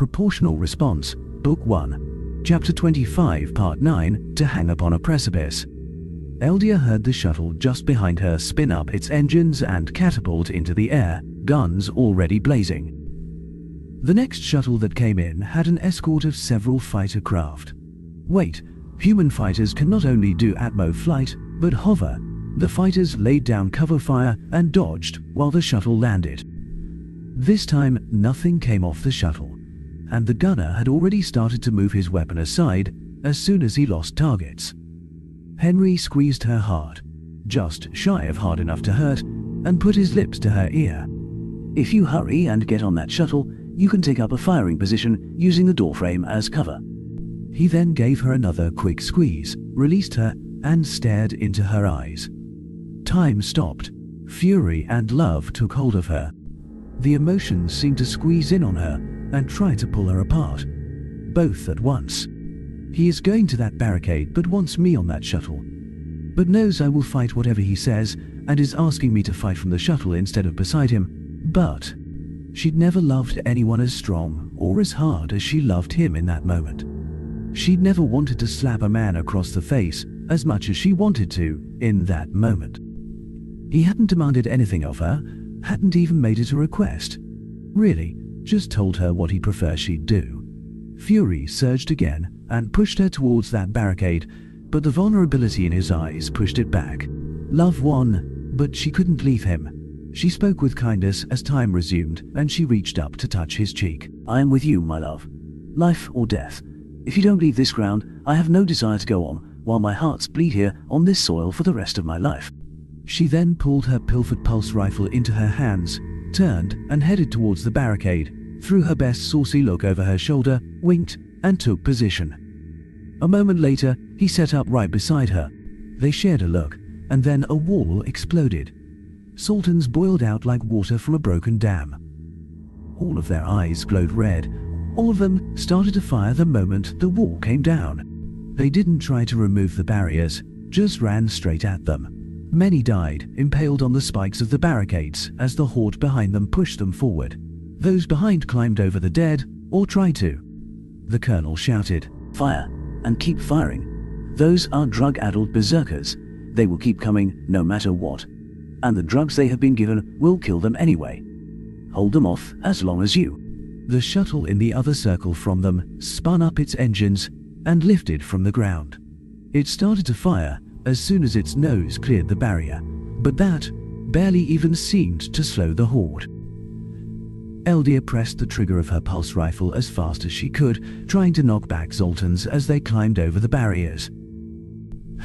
proportional response. Book 1, Chapter 25, Part 9, To Hang Upon a Precipice. Eldia heard the shuttle just behind her spin up its engines and catapult into the air, guns already blazing. The next shuttle that came in had an escort of several fighter craft. Wait, human fighters can not only do atmo flight, but hover. The fighters laid down cover fire and dodged while the shuttle landed. This time, nothing came off the shuttle, and the gunner had already started to move his weapon aside as soon as he lost targets. Henry squeezed her hard, just shy of hard enough to hurt, and put his lips to her ear. "If you hurry and get on that shuttle, you can take up a firing position using the doorframe as cover." He then gave her another quick squeeze, released her, and stared into her eyes. Time stopped. Fury and love took hold of her. The emotions seemed to squeeze in on her and try to pull her apart, both at once. He is going to that barricade but wants me on that shuttle, but knows I will fight whatever he says and is asking me to fight from the shuttle instead of beside him. But she'd never loved anyone as strong or as hard as she loved him in that moment. She'd never wanted to slap a man across the face as much as she wanted to in that moment. He hadn't demanded anything of her, hadn't even made it a request. Really, just told her what he prefers she'd do. Fury surged again and pushed her towards that barricade, but the vulnerability in his eyes pushed it back. Love won, but she couldn't leave him. She spoke with kindness as time resumed, and she reached up to touch his cheek. "I am with you, my love. Life or death. If you don't leave this ground, I have no desire to go on, while my hearts bleed here on this soil for the rest of my life." She then pulled her pilfered pulse rifle into her hands, turned and headed towards the barricade, threw her best saucy look over her shoulder, winked, and took position. A moment later, he set up right beside her. They shared a look, and then a wall exploded. Sultans boiled out like water from a broken dam. All of their eyes glowed red. All of them started to fire the moment the wall came down. They didn't try to remove the barriers, just ran straight at them. Many died, impaled on the spikes of the barricades as the horde behind them pushed them forward. Those behind climbed over the dead, or tried to. The colonel shouted, "Fire, and keep firing. Those are drug-addled berserkers. They will keep coming no matter what. And the drugs they have been given will kill them anyway. Hold them off as long as you." The shuttle in the other circle from them spun up its engines and lifted from the ground. It started to fire as soon as its nose cleared the barrier, but that barely even seemed to slow the horde. Eldia pressed the trigger of her pulse rifle as fast as she could, trying to knock back Zoltans as they climbed over the barriers.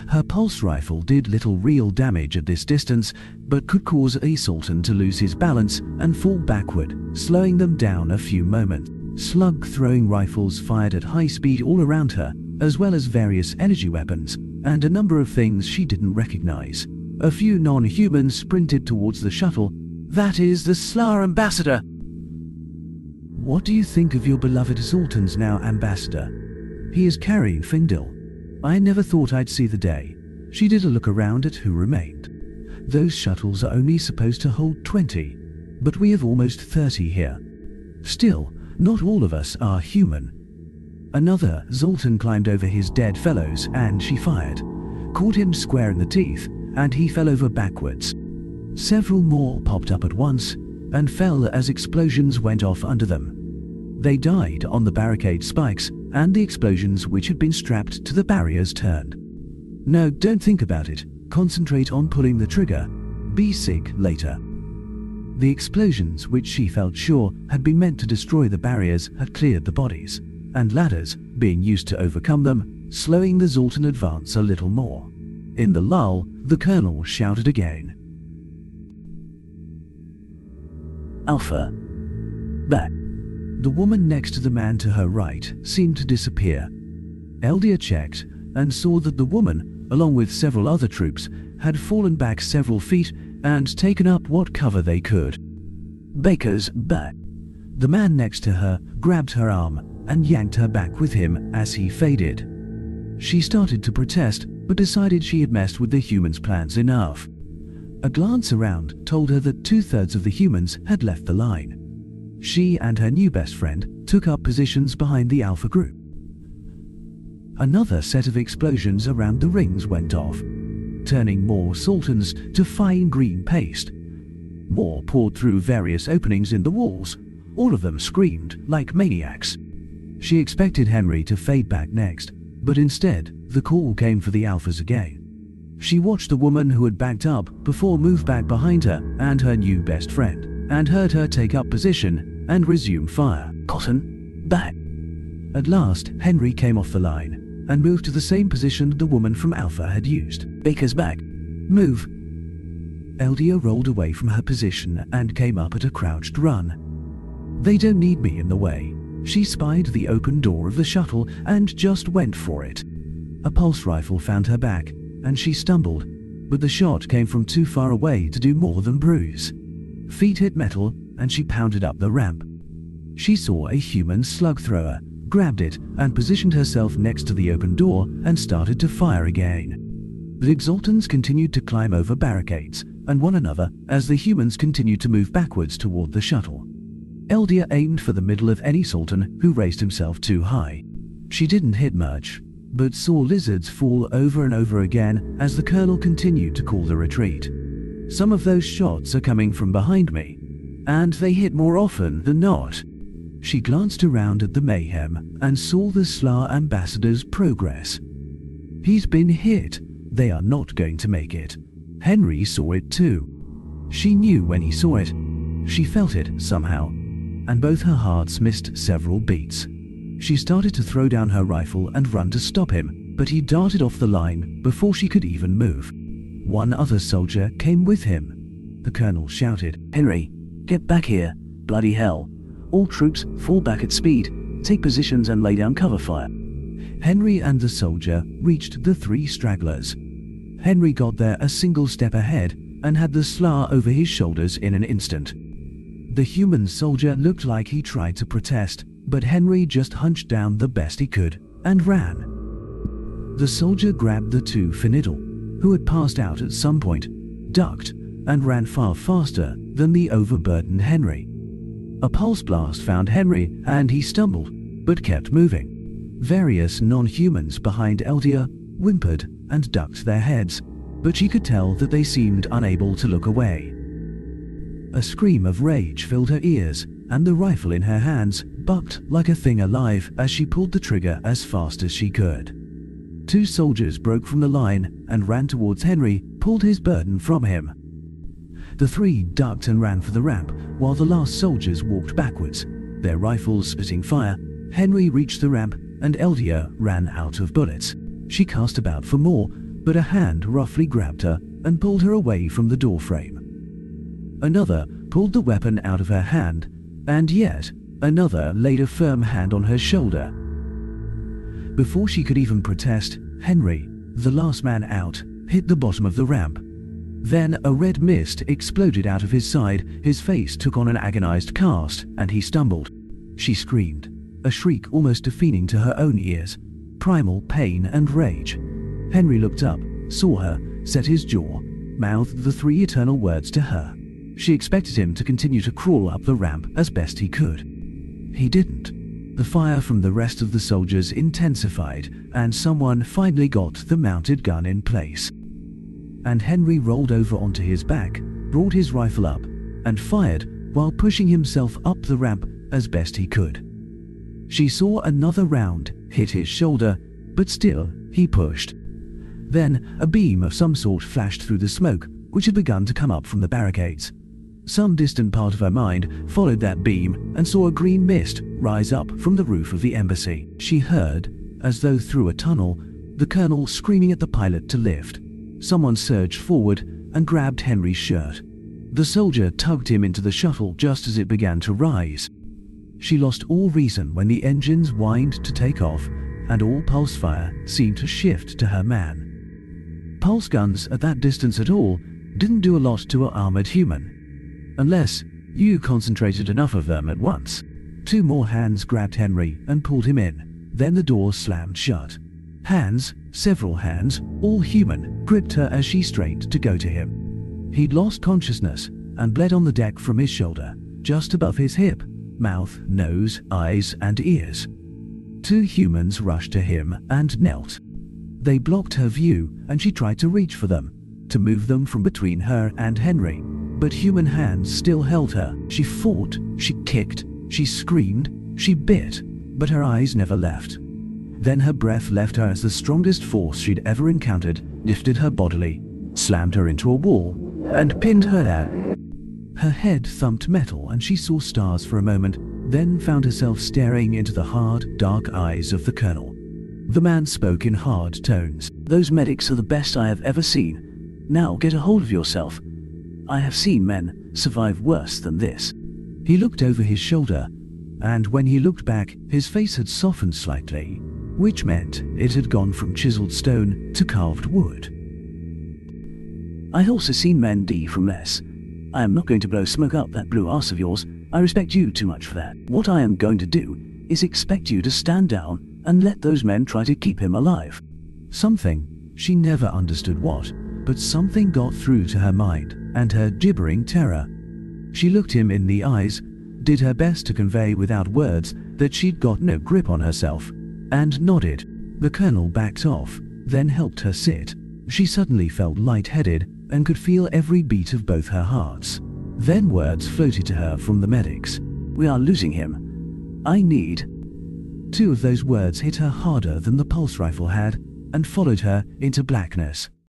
Her pulse rifle did little real damage at this distance, but could cause a Sultan to lose his balance and fall backward, slowing them down a few moments. Slug-throwing rifles fired at high speed all around her, as well as various energy weapons, and a number of things she didn't recognize. A few non-humans sprinted towards the shuttle. "That is the Slar Ambassador!" "What do you think of your beloved Sultans now, Ambassador?" "He is carrying Findil. I never thought I'd see the day." She did a look around at who remained. "Those shuttles are only supposed to hold 20, but we have almost 30 here. Still, not all of us are human." Another Zoltan climbed over his dead fellows and she fired, caught him square in the teeth, and he fell over backwards. Several more popped up at once and fell as explosions went off under them. They died on the barricade spikes, and the explosions which had been strapped to the barriers turned. "No, don't think about it. Concentrate on pulling the trigger. Be sick later." The explosions, which she felt sure had been meant to destroy the barriers, had cleared the bodies, and ladders being used to overcome them, slowing the Zoltan advance a little more. In the lull, the colonel shouted again, "Alpha, back." The woman next to the man to her right seemed to disappear. Eldia checked and saw that the woman, along with several other troops, had fallen back several feet and taken up what cover they could. "Baker's back." The man next to her grabbed her arm and yanked her back with him as he faded. She started to protest, but decided she had messed with the humans' plans enough. A glance around told her that 2/3 of the humans had left the line. She and her new best friend took up positions behind the Alpha group. Another set of explosions around the rings went off, turning more sultans to fine green paste. More poured through various openings in the walls. All of them screamed like maniacs. She expected Henry to fade back next, but instead, the call came for the Alphas again. She watched the woman who had backed up before move back behind her and her new best friend, and heard her take up position and resume fire. Cotton, back. At last, Henry came off the line and moved to the same position the woman from Alpha had used. Baker's back. Move. Eldia rolled away from her position and came up at a crouched run. They don't need me in the way. She spied the open door of the shuttle and just went for it. A pulse rifle found her back, and she stumbled, but the shot came from too far away to do more than bruise. Feet hit metal, and she pounded up the ramp. She saw a human slug thrower, grabbed it, and positioned herself next to the open door and started to fire again. The Exaltans continued to climb over barricades and one another as the humans continued to move backwards toward the shuttle. Eldia aimed for the middle of any Sultan who raised himself too high. She didn't hit much, but saw lizards fall over and over again as the Colonel continued to call the retreat. Some of those shots are coming from behind me, and they hit more often than not. She glanced around at the mayhem and saw the Slar ambassador's progress. He's been hit. They are not going to make it. Henry saw it too. She knew when he saw it. She felt it somehow, and both her hearts missed several beats. She started to throw down her rifle and run to stop him, but he darted off the line before she could even move. One other soldier came with him. The Colonel shouted, Henry, get back here. Bloody hell. All troops fall back at speed. Take positions and lay down cover fire. Henry and the soldier reached the three stragglers. Henry got there a single step ahead and had the Slar over his shoulders in an instant. The human soldier looked like he tried to protest, but Henry just hunched down the best he could and ran. The soldier grabbed the two Finidal, who had passed out at some point, ducked, and ran far faster than the overburdened Henry. A pulse blast found Henry and he stumbled, but kept moving. Various non-humans behind Eldia whimpered and ducked their heads, but she could tell that they seemed unable to look away. A scream of rage filled her ears, and the rifle in her hands bucked like a thing alive as she pulled the trigger as fast as she could. Two soldiers broke from the line and ran towards Henry, pulled his burden from him. The three ducked and ran for the ramp, while the last soldiers walked backwards, their rifles spitting fire. Henry reached the ramp, and Eldia ran out of bullets. She cast about for more, but a hand roughly grabbed her and pulled her away from the doorframe. Another pulled the weapon out of her hand, and yet another laid a firm hand on her shoulder. Before she could even protest, Henry, the last man out, hit the bottom of the ramp. Then a red mist exploded out of his side, his face took on an agonized cast, and he stumbled. She screamed, a shriek almost deafening to her own ears, primal pain and rage. Henry looked up, saw her, set his jaw, mouthed the three eternal words to her. She expected him to continue to crawl up the ramp as best he could. He didn't. The fire from the rest of the soldiers intensified, and someone finally got the mounted gun in place. And Henry rolled over onto his back, brought his rifle up, and fired while pushing himself up the ramp as best he could. She saw another round hit his shoulder, but still he pushed. Then a beam of some sort flashed through the smoke, which had begun to come up from the barricades. Some distant part of her mind followed that beam and saw a green mist rise up from the roof of the embassy. She heard, as though through a tunnel, the Colonel screaming at the pilot to lift. Someone surged forward and grabbed Henry's shirt. The soldier tugged him into the shuttle just as it began to rise. She lost all reason when the engines whined to take off, and all pulse fire seemed to shift to her man. Pulse guns at that distance at all didn't do a lot to an armored human, unless you concentrated enough of them at once. Two more hands grabbed Henry and pulled him in. Then the door slammed shut. Hands, several hands, all human, gripped her as she strained to go to him. He'd lost consciousness and bled on the deck from his shoulder, just above his hip, mouth, nose, eyes, and ears. 2 humans rushed to him and knelt. They blocked her view, and she tried to reach for them, to move them from between her and Henry. But human hands still held her. She fought, she kicked, she screamed, she bit, but her eyes never left. Then her breath left her as the strongest force she'd ever encountered lifted her bodily, slammed her into a wall, and pinned her down. Her head thumped metal and she saw stars for a moment, then found herself staring into the hard, dark eyes of the colonel. The man spoke in hard tones. "Those medics are the best I have ever seen. Now get a hold of yourself. I have seen men survive worse than this." He looked over his shoulder, and when he looked back, his face had softened slightly, which meant it had gone from chiseled stone to carved wood. "I also seen men die from less. I am not going to blow smoke up that blue arse of yours. I respect you too much for that. What I am going to do is expect you to stand down and let those men try to keep him alive." Something, she never understood what, but something got through to her mind and her gibbering terror. She looked him in the eyes, did her best to convey without words that she'd got no grip on herself, and nodded. The colonel backed off, then helped her sit. She suddenly felt lightheaded and could feel every beat of both her hearts. Then words floated to her from the medics. "We are losing him. I need..." 2 of those words hit her harder than the pulse rifle had and followed her into blackness.